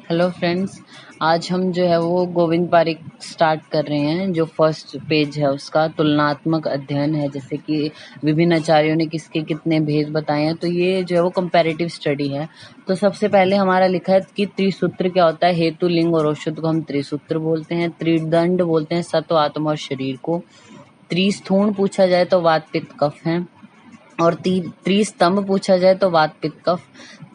Hello friends, आज हम जो है वो गोविंद पारिक स्टार्ट कर रहे हैं। जो फर्स्ट पेज है उसका तुलनात्मक अध्ययन है, जैसे कि विभिन्न आचार्यों ने किसके कितने भेद बताए हैं। तो ये जो है वो कंपैरेटिव स्टडी है। तो सबसे पहले हमारा लिखा है कि त्रिसूत्र क्या होता है। हेतु, लिंग और औषध को हम त्रिसूत्र बोलते हैं। त्रिदंड बोलते हैं सत्व, आत्मा और शरीर को। त्रिस्थूण पूछा जाए तो वात पित्त कफ है। और त्रिस्तंभ पूछा जाए तो वात पित्त कफ।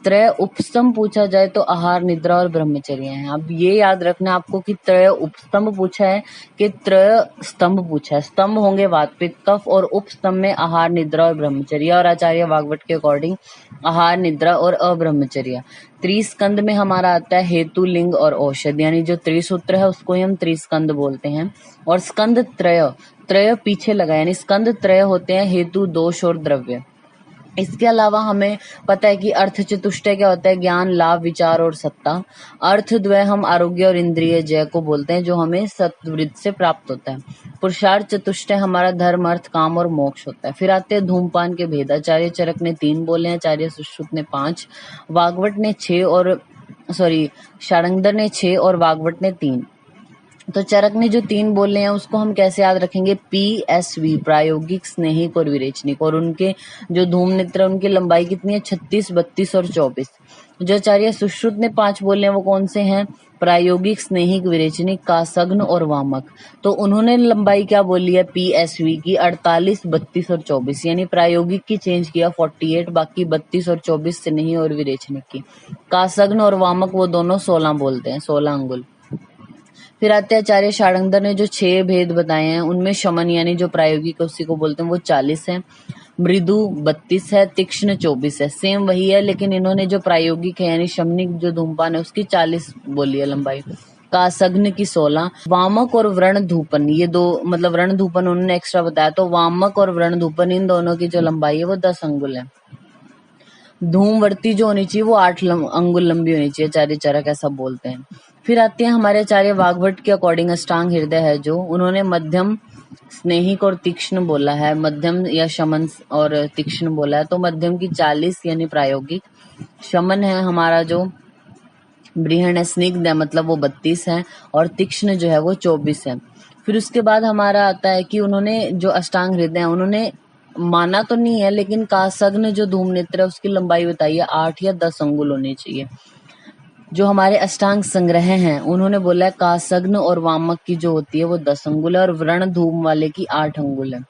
त्रय उपस्तंभ पूछा जाए तो आहार, निद्रा और ब्रह्मचर्य है। अब ये याद रखना आपको कि त्रय उपस्तंभ पूछा है कि त्रय स्तंभ पूछा है। स्तंभ होंगे वात पित्त कफ और उपस्तंभ में आहार, निद्रा और ब्रह्मचर्य। और आचार्य वाग्भट के अकॉर्डिंग आहार, निद्रा और अब्रह्मचर्य। त्रिस्कंद में हमारा आता है हेतु, लिंग और औषध, यानी जो त्रिसूत्र है उसको ही हम त्रिस्कंद बोलते हैं। और स्कंद त्रय, त्रय पीछे लगा, यानी स्कंद त्रय होते हैं हेतु, दोष और द्रव्य। इसके अलावा हमें पता है कि अर्थ चतुष्टय क्या होता है। ज्ञान, लाभ, विचार और सत्ता। अर्थ द्वय हम आरोग्य और इंद्रिय जय को बोलते हैं, जो हमें सत्वृत्त से प्राप्त होता है। पुरुषार्थ चतुष्टय हमारा धर्म, अर्थ, काम और मोक्ष होता है। फिर आते हैं धूमपान के भेद। आचार्य चरक ने 3 बोले हैं, आचार्य सुश्रुत ने 5, वाग्भट ने 6 और शार्ंगधर ने 6 और वाग्भट ने 3। तो चरक ने जो 3 बोले हैं उसको हम कैसे याद रखेंगे। PSV, प्रायोगिक, स्नेहिक और विरेचनिक। और उनके जो धूमनेत्र उनकी लंबाई कितनी है, 36, 32 और 24। जो आचार्य सुश्रुत ने 5 बोले हैं वो कौन से हैं, प्रायोगिक, स्नेहिक, विरेचनिक, कासग्न और वामक। तो उन्होंने लंबाई क्या बोली है PSV की, 48, 32 और 24। यानी प्रायोगिक की चेंज किया 48, बाकी 32 और 24 स्नेही और विरेचनिक की। कासग्न और वामक वो दोनों 16 बोलते हैं, 16 अंगुल। फिर आते आचार्य शार्ंगधर ने जो 6 भेद बताए हैं उनमें शमन यानी जो प्रायोगिक उसी को बोलते हैं वो 40 है। मृदु 32 है। तीक्ष्ण 24 है। सेम वही है, लेकिन इन्होंने जो प्रायोगिक है यानी शमनिक जो धूमपान है उसकी 40 बोली है लंबाई। कासग्न की 16। वामक और व्रण धूपन, ये दो मतलब व्रण धूपन उन्होंने एक्स्ट्रा बताया, तो वामक और व्रण धूपन इन दोनों की जो लंबाई है वो 10 अंगुल है। धूमवर्ती जो होनी चाहिए वो 8 अंगुल लंबी होनी चाहिए, आचार्य चरक ऐसा बोलते हैं। फिर आते हैं हमारे आचार्य वाग्भट के अकॉर्डिंग अष्टांग हृदय है जो, उन्होंने मध्यम, स्नेहिक और तीक्ष्ण बोला है। मध्यम या शमन और तीक्ष्ण बोला है। तो मध्यम की 40 यानी प्रायोगिक। शमन है हमारा जो बृहण है, स्निग्ध है, मतलब वो 32 है। और तीक्ष्ण जो है वो 24 है। फिर उसके बाद हमारा आता है कि उन्होंने जो अष्टांग हृदय है उन्होंने माना तो नहीं है, लेकिन कासग्न जो धूमनेत्र है उसकी लंबाई बताई है 8 या 10 अंगुल होनी चाहिए। जो हमारे अष्टांग संग्रह हैं उन्होंने बोला है कासग्न और वामक की जो होती है वो 10 अंगुल है और व्रण धूम वाले की 8 अंगुल है।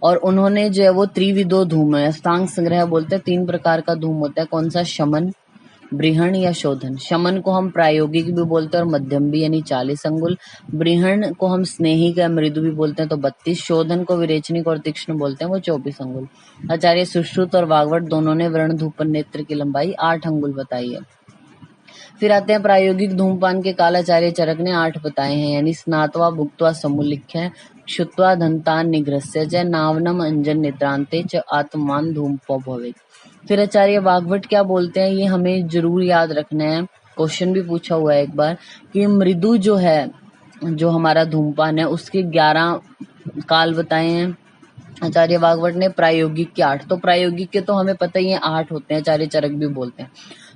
और उन्होंने जो है वो त्रिविधो धूम है। अष्टांग संग्रह बोलते हैं 3 प्रकार का धूम होता है। कौन सा, शमन, बृहण या शोधन। शमन को हम प्रायोगिक भी बोलते हैं और मध्यम भी, यानी 40 अंगुल। बृहण को हम स्नेहिक या मृदु भी बोलते हैं तो 32। शोधन को विरेचनिक और तीक्ष्ण बोलते हैं वो 24 अंगुल। आचार्य सुश्रुत और वाग्भट दोनों ने व्रण धूपन नेत्र की लंबाई 8 अंगुल बताई है। फिर आते हैं प्रायोगिक धूमपान के काल। आचार्य चरक ने 8 बताए हैं, यानी स्नात्वा भुक्त्वा समुल्लिख्य, क्षुत्वा धन्तान् निग्रह्य च, नावनम अंजन निद्रान्ते च आत्मान धूमपो भवेत्। फिर आचार्य वाग्भट क्या बोलते हैं ये हमें जरूर याद रखना है, क्वेश्चन भी पूछा हुआ है एक बार, कि मृदु जो है जो हमारा धूमपान है उसके 11 काल बताए हैं आचार्य वाग्भट ने। प्रायोगिक के 8, तो प्रायोगिक के तो हमें पता ही है 8 होते हैं, आचार्य चरक भी बोलते हैं।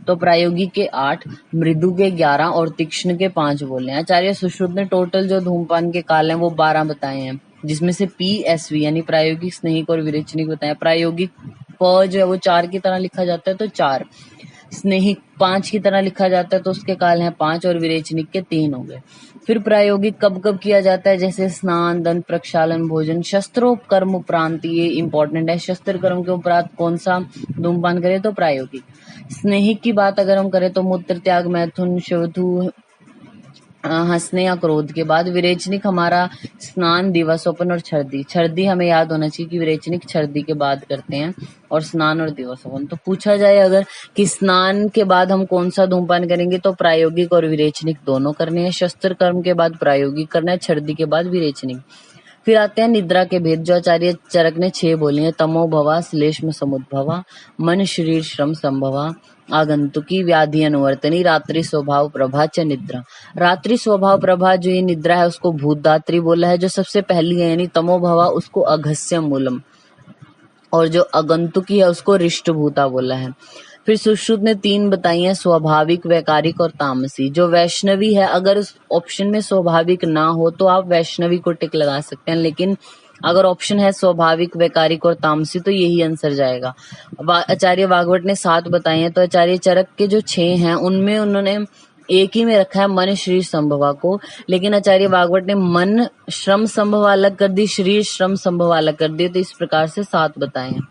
तो प्रायोगिक के 8, मृदु के 11 और तीक्ष्ण के 5 बोले हैं। आचार्य सुश्रुत ने टोटल जो धूमपान के काल हैं वो 12 बताए हैं, जिसमें से PSV यानी प्रायोगिक, स्नेहिक और विरेचनिक बताया। प्रायोगिक प जो है वो 4 की तरह लिखा जाता है तो 4, स्नेहिक 5 की तरह लिखा जाता है तो उसके काल हैं 5 और विरेचनिक के 3 हो गए। फिर प्रायोगिक कब कब किया जाता है, जैसे स्नान, दंत प्रक्षालन, भोजन, शस्त्रोपकर्म उपरांत, ये इंपॉर्टेंट है। शस्त्र कर्म के उपरांत कौन सा धूमपान करें तो प्रायोगिक। स्नेहिक की बात अगर हम करें तो मूत्र त्याग, मैथुन, शवथु, हंसने या क्रोध के बाद। विरेचनिक हमारा स्नान, दिवसोपन और छर्दी। छर्दी हमें याद होना चाहिए कि विरेचनिक छर्दी के बाद करते हैं, और स्नान और दिवसोपन। तो पूछा जाए अगर कि स्नान के बाद हम कौन सा धूमपान करेंगे तो प्रायोगिक और विरेचनिक दोनों करने हैं। शस्त्र कर्म के बाद प्रायोगिक करना है, छर्दी के बाद विरेचनिक। फिर आते हैं निद्रा के भेद, जो आचार्य चरक ने 6 बोले हैं। तमो भवा, श्लेष्म समुद्भवा, मन शरीर श्रम संभवा, आगंतुकी, व्याधि अनुवर्तनी, रात्रि स्वभाव प्रभा च निद्रा। रात्रि स्वभाव प्रभा जो ये निद्रा है उसको भूतदात्री बोला है, जो सबसे पहली है, यानी तमो भवा उसको अघस्य मूलम, और जो आगंतुकी है उसको रिष्ट भूता बोला है। फिर सुश्रुत ने 3 बताई हैं, स्वाभाविक, वैकारिक और तामसी। जो वैष्णवी है, अगर उस ऑप्शन में स्वाभाविक ना हो तो आप वैष्णवी को टिक लगा सकते हैं, लेकिन अगर ऑप्शन है स्वाभाविक, वैकारिक और तामसी तो यही आंसर जाएगा। आचार्य वाग्भट ने 7 बताई हैं, तो आचार्य चरक के जो 6 हैं उनमें उन्होंने एक ही में रखा है मन, शरीर, संभवा को, लेकिन आचार्य वाग्भट ने मन, श्रम, संभव अलग कर दी, शरीर, श्रम, संभव अलग कर दिए, तो इस प्रकार से 7 बताए हैं।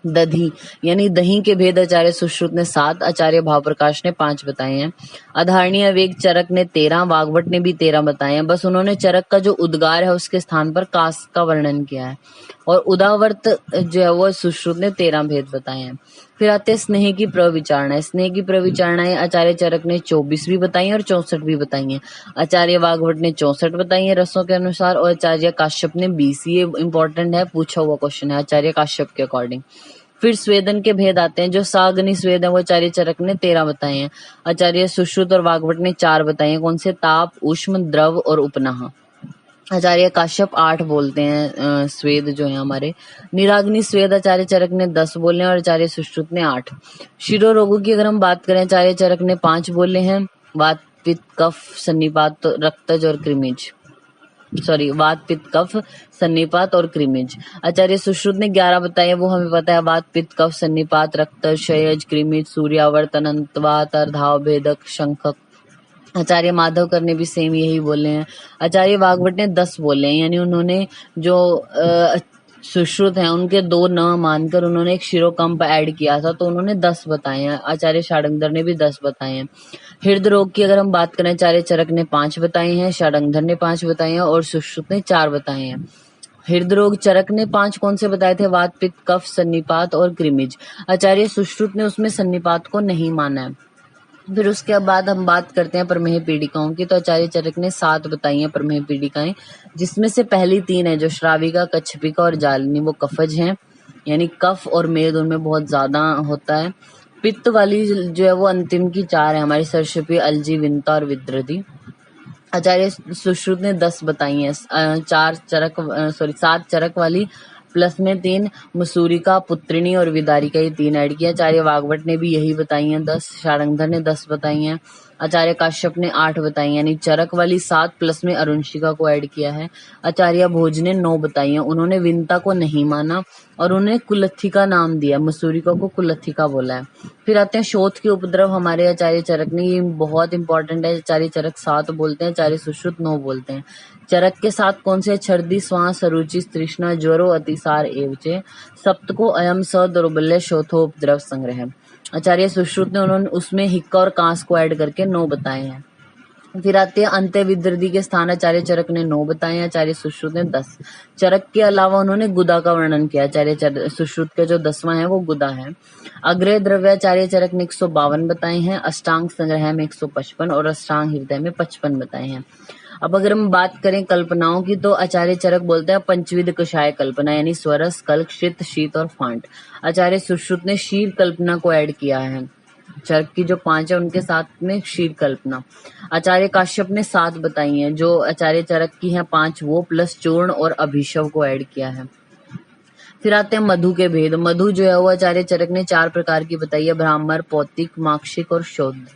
दधी यानी दही के भेद आचार्य सुश्रुत ने 7, आचार्य भावप्रकाश ने 5 बताए हैं। अधारणीय वेग चरक ने 13, वाग्भट ने भी 13 बताए हैं। बस उन्होंने चरक का जो उद्गार है उसके स्थान पर कास का वर्णन किया है, और उदावर्त जो है वो सुश्रुत ने 13 भेद बताए हैं। फिर आते हैं स्नेह की प्रविचारणाएं। स्नेह की प्रविचारणाएं आचार्य चरक ने 24 भी बताई हैं और 64 भी बताई हैं। आचार्य वाग्भट ने 64 बताई हैं रसों के अनुसार, और आचार्य काश्यप ने 20। ये इंपॉर्टेंट है, पूछा हुआ क्वेश्चन है आचार्य काश्यप के अकॉर्डिंग। फिर स्वेदन के भेद आते हैं। जो साग्नि स्वेद है वो आचार्य चरक ने 13 बताए हैं। आचार्य सुश्रुत और वाग्भट ने 4 बताए हैं। कौन से? ताप, ऊष्म, द्रव और उपनाह। आचार्य काश्यप 8 बोलते हैं स्वेद जो है हमारे। निराग्नि स्वेद आचार्य चरक ने 10 बोले हैं और आचार्य सुश्रुत ने 8। शिरो रोगों की अगर हम बात करें, आचार्य चरक ने 5 बोले हैं। वात, पित्त, कफ, सन्निपात, रक्तज और कृमिज। वात, पित्त, कफ, सन्निपात और कृमिज। आचार्य सुश्रुत ने 11 बताए, वो हमें पता है। वात, पित्त, कफ, सन्निपात, रक्त, क्षयज, कृमिज, सूर्यावर्त, अनंतवात, अर्धाव, भेदक, शंखक। आचार्य माधवकर ने भी सेम यही बोले हैं। आचार्य वाग्भट ने 10 बोले हैं, यानी उन्होंने जो सुश्रुत हैं उनके 2 न मानकर उन्होंने एक शिरोकंप ऐड किया था, तो उन्होंने 10 बताए हैं। आचार्य षडांगधर ने भी 10 बताए हैं। हृदय रोग की अगर हम बात करें, आचार्य चरक ने 5 बताए हैं, षडांगधर ने 5 बताए हैं और सुश्रुत ने 4 बताए हैं। हृदय रोग चरक ने 5 कौन से बताए थे? वात, पित्त, कफ, सन्निपात और कृमिज। आचार्य सुश्रुत ने उसमें सन्निपात को नहीं माना है। फिर उसके बाद हम बात करते हैं प्रमेह पीड़िकाओं की, तो आचार्य चरक ने 7 बताई हैं प्रमेह पीड़िकाएं, जिसमें से पहली 3 है जो श्राविका, कच्छपिका और जालिनी, वो कफज हैं, यानी कफ और मेद उनमें बहुत ज्यादा होता है। पित्त वाली जो है वो अंतिम की 4 है हमारी, सरस्वती, अलजी, विंता और विद्रदी। आचार्य सुश्रुत ने 10 बताई हैं। 7 चरक वाली प्लस में 3 मसूरिका, पुत्रिणी और विदारिका, ये 3 ऐड किया। आचार्य वाग्भट ने भी यही बताई हैं 10। षडांगधर ने 10 बताई हैं। आचार्य काश्यप ने 8 बताई, यानी चरक वाली 7 प्लस में अरुणशिका को ऐड किया है। आचार्य भोज ने 9 बताई हैं, उन्होंने विंता को नहीं माना और उन्हें कुलत्थिका नाम दिया, मसूरिका को कुलत्थिका बोला है। फिर आते हैं शोथ के उपद्रव हमारे आचार्य चरक ने, ये बहुत इंपॉर्टेंट है। आचार्य चरक 7 बोलते हैं, आचार्य सुश्रुत 9 बोलते हैं। चरक के 7 कौन से? छर्दी, श्वास, अरुचि, तृष्णा, ज्वरो, अतिसार एवचे। सप्तको अयम स दुर्बल्य शोथो उपद्रव संग्रह। आचार्य सुश्रुत ने उन्होंने उसमें हिक्का और कांस को ऐड करके 9 बताए हैं। फिर आते हैं अंत्य विद्रदी के स्थान, आचार्य चरक ने 9 बताए हैं, आचार्य सुश्रुत ने 10। चरक के अलावा उन्होंने गुदा का वर्णन किया। आचार्य सुश्रुत का जो 10वां है वो गुदा है। अग्रय द्रव्य आचार्य चरक ने 152 बताए हैं, अष्टांग संग्रह में 155 और अष्टांग हृदय में 55 बताए हैं। अब अगर हम बात करें कल्पनाओं की, तो आचार्य चरक बोलते हैं पंचविध कषाय कल्पना, यानी स्वरस, कल्क, शीत, शीत और फांट। आचार्य सुश्रुत ने शीर कल्पना को ऐड किया है। चरक की जो 5 है उनके साथ में शीर कल्पना। आचार्य काश्यप ने 7 बताई हैं, जो आचार्य चरक की हैं 5 वो प्लस चूर्ण और अभिशव को ऐड किया है। फिर आते हैं मधु के भेद। मधु जो है वो आचार्य चरक ने 4 प्रकार की बताई है, ब्राह्मण, पौतिक, माक्षिक और शोध।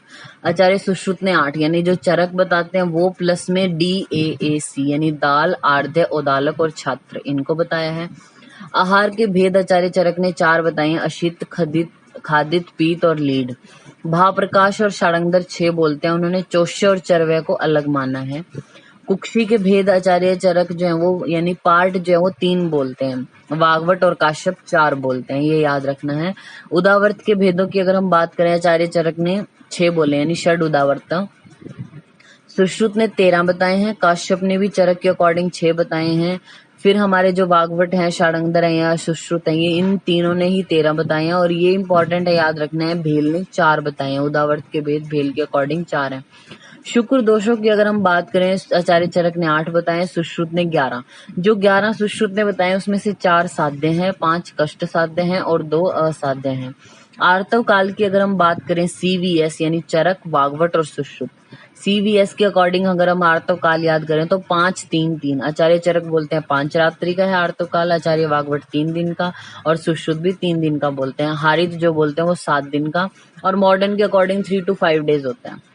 आचार्य सुश्रुत ने 8, यानी जो चरक बताते हैं वो प्लस में DAAC, यानी दाल, आर्ध्य, उदालक और छात्र, इनको बताया है। आहार के भेद आचार्य चरक ने 4 बताए हैं, अशित, खादित, पीत और लीड। भावप्रकाश और षडांगधर 6 बोलते हैं, उन्होंने चोष्य और चरवय को अलग माना है। कुक्षी के भेद आचार्य चरक जो है वो, यानी पार्ट जो है वो 3 बोलते हैं, वाग्भट और काश्यप 4 बोलते हैं, ये याद रखना है। उदावर्त के भेदों की अगर हम बात करें, आचार्य चरक ने 6 बोले, यानी षड उदावर्त। सुश्रुत ने 13 बताए हैं, काश्यप ने भी चरक के अकॉर्डिंग 6 बताए हैं। फिर हमारे जो वाग्भट हैं, षडांगधर हैं या सुश्रुत हैं, ये इन तीनों ने ही 13 बताए हैं। और ये इंपॉर्टेंट है, याद रखना है, भेल ने 4 बताए हैं। उदावर्त के भेद भेल के अकॉर्डिंग 4 हैं। शुक्र दोषों की अगर हम बात करें, आचार्य चरक ने 8 बताए, सुश्रुत ने 11। जो 11 सुश्रुत ने बताए उसमें से 4 साध्य हैं, 5 कष्ट साध्य हैं और 2 असाध्य हैं। आर्तव काल की अगर हम बात करें CVS यानी चरक, वाग्भट और सुश्रुत। CVS के अकॉर्डिंग अगर हम आर्तव काल याद करें तो 5-3-3। आचार्य चरक बोलते हैं 5 रात्रि का है आर्तव काल, आचार्य वाग्भट 3 दिन का, और सुश्रुत भी 3 दिन का बोलते हैं। हारित जो बोलते हैं वो 7 दिन का, और मॉडर्न के अकॉर्डिंग 3 to 5 डेज होता है।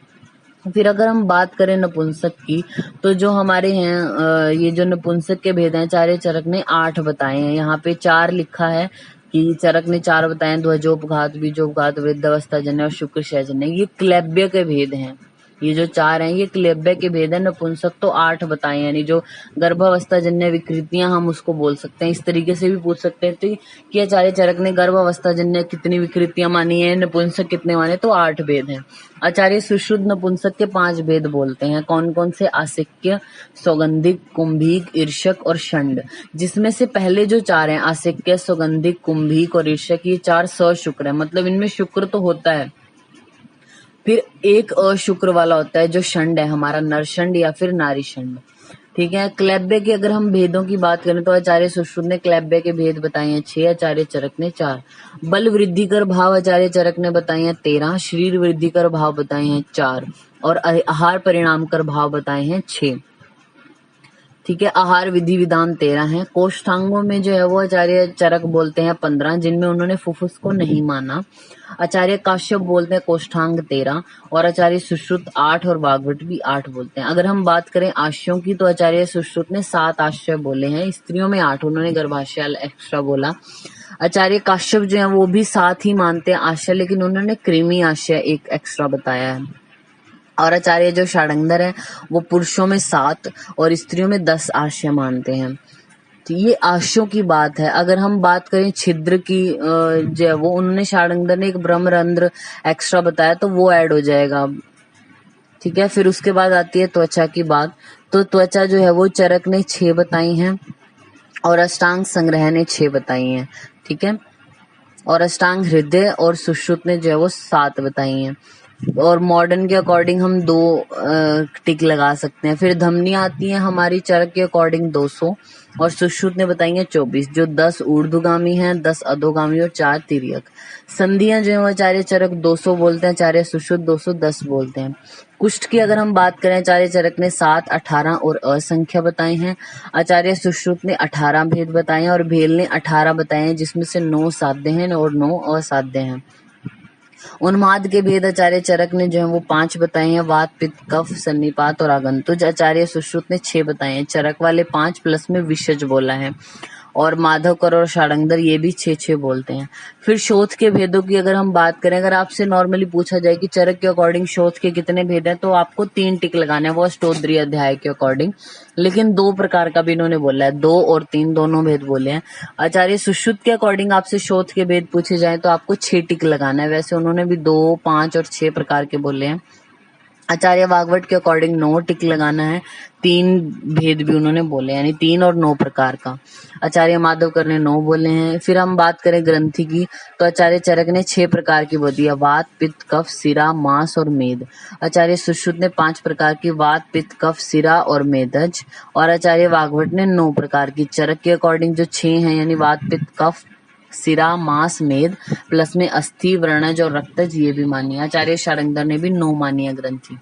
फिर अगर हम बात करें नपुंसक की, तो जो हमारे हैं ये जो नपुंसक के भेद हैं, आचार्य चरक ने 8 बताए हैं। यहाँ पे 4 लिखा है कि चरक ने 4 बताए, ध्वजोपघात, बीजोपघात, वृद्धावस्थाजन्य और शुक्रक्षयजन्य। ये क्लैब्य के भेद हैं। ये जो 4 हैं ये क्लैब्य के भेद हैं। नपुंसक तो 8 बताए, यानी जो गर्भावस्थाजन्य विकृतियां हम उसको बोल सकते हैं। इस तरीके से भी पूछ सकते हैं कि आचार्य चरक ने गर्भावस्थाजन्य कितनी विकृतियां मानी है, नपुंसक कितने माने, तो 8 भेद हैं। आचार्य सुश्रुत नपुंसक के 5 भेद बोलते हैं। कौन कौन से? आसिक्य, सौगंधिक, कुंभिक, ईर्षक और षंड। जिसमें से पहले जो 4 हैं, आसिक्य, सौगंधिक, कुंभिक और ईर्षक, ये 4 सशुक्र है, मतलब इनमें शुक्र तो होता है। फिर एक अशुक्र वाला होता है जो षंड है हमारा, नरषंड या फिर नारी षंड। ठीक है। क्लैब्य की अगर हम भेदों की बात करें तो आचार्य सुश्रुत ने क्लैब्य के भेद बताए हैं 6, आचार्य चरक ने 4। बल वृद्धिकर भाव आचार्य चरक ने बताए हैं 13, शरीर वृद्धिकर भाव बताए हैं 4, और आहार परिणाम कर भाव बताए हैं 6। ठीक है। आहार विधि विधान 13 है। कोष्ठांगों में जो है वो आचार्य चरक बोलते हैं 15, जिनमें उन्होंने फुफ्फुस को नहीं माना। आचार्य काश्यप बोलते हैं कोष्ठांग 13, और आचार्य सुश्रुत 8 और वाग्भट भी 8 बोलते हैं। अगर हम बात करें आश्यों की तो आचार्य सुश्रुत ने 7 आश्य बोले हैं, स्त्रियों में 8, उन्होंने गर्भाशय एक्स्ट्रा बोला। आचार्य काश्यप जो है वो भी 7 ही मानते हैं आश्य, लेकिन उन्होंने कृमि आश्य एक एक्स्ट्रा बताया है। और आचार्य जो षडांगर है वो पुरुषों में 7 और स्त्रियों में 10 आश्य मानते हैं। तो ये आश्यों की बात है। अगर हम बात करें छिद्र की जो है वो उन्होंने षडांगर ने एक ब्रह्मरंध्र एक्स्ट्रा बताया, तो वो ऐड हो जाएगा। ठीक है। फिर उसके बाद आती है त्वचा की बात। तो त्वचा जो है वो चरक ने 6 बताई हैं, और अष्टांग संग्रह ने 6 बताई हैं। ठीक है। और अष्टांग हृदय और सुश्रुत ने जो है वो 7 बताई हैं। और मॉडर्न के अकॉर्डिंग हम 2 टिक लगा सकते हैं। फिर धमनियां आती हैं हमारी चरक के अकॉर्डिंग 200, और सुश्रुत ने बताई हैं 24, जो 10 ऊर्ध्वगामी हैं, 10 अधोगामी और 4 तिर्यक। संधियां जो है आचार्य चरक 200 बोलते हैं, आचार्य सुश्रुत 210 बोलते हैं। कुष्ठ की अगर हम बात करें, आचार्य चरक ने 7, 18 और असंख्या बताए हैं। आचार्य सुश्रुत ने 18 भेद बताए हैं, और भेल ने 18 बताए हैं, जिसमें से 9 साध्य हैं और 9 असाध्य हैं। उन्माद के भेद आचार्य चरक ने जो है वो 5 बताए हैं, वात, पित्त, कफ, सन्निपात और आगंतुज। आचार्य सुश्रुत ने 6 बताए हैं, चरक वाले 5 प्लस में विषज बोला है, और माधवकर और षडांगर ये भी 6-6 बोलते हैं। फिर शोथ के भेदों की अगर हम बात करें, अगर आपसे नॉर्मली पूछा जाए कि चरक के अकॉर्डिंग शोथ के कितने भेद हैं, तो आपको 3 टिक लगाना है, वो अष्टोत्तरीय अध्याय के अकॉर्डिंग। लेकिन 2 प्रकार का भी इन्होंने बोला है, 2 और 3 दोनों भेद बोले हैं। आचार्य सुश्रुत के अकॉर्डिंग आपसे शोथ के भेद पूछे जाए तो आपको 6 टिक लगाना है। वैसे उन्होंने भी 2, 5 और 6 प्रकार के बोले हैं। आचार्य वाग्भट के अकॉर्डिंग 9 टिक लगाना है। 3 भेद भी उन्होंने बोले, यानी 3 और 9 प्रकार का। आचार्य माधवकर ने 9 बोले हैं। फिर हम बात करें ग्रंथि की, तो आचार्य चरक ने 6 प्रकार की बोल दिया, वात, पित्त, कफ, सिरा, मांस और मेद। आचार्य सुश्रुत ने 5 प्रकार की, वात, पित्त, कफ, सिरा और मेदज। और आचार्य वाग्भट ने 9 प्रकार की। चरक के अकॉर्डिंग जो 6 हैं, यानी वात, पित्त, कफ, सिरा, मांस, मेद, प्लस में अस्थि, व्रणज और रक्तज, ये भी मानी है। आचार्य षडांगर ने भी 9 मानी है ग्रंथि।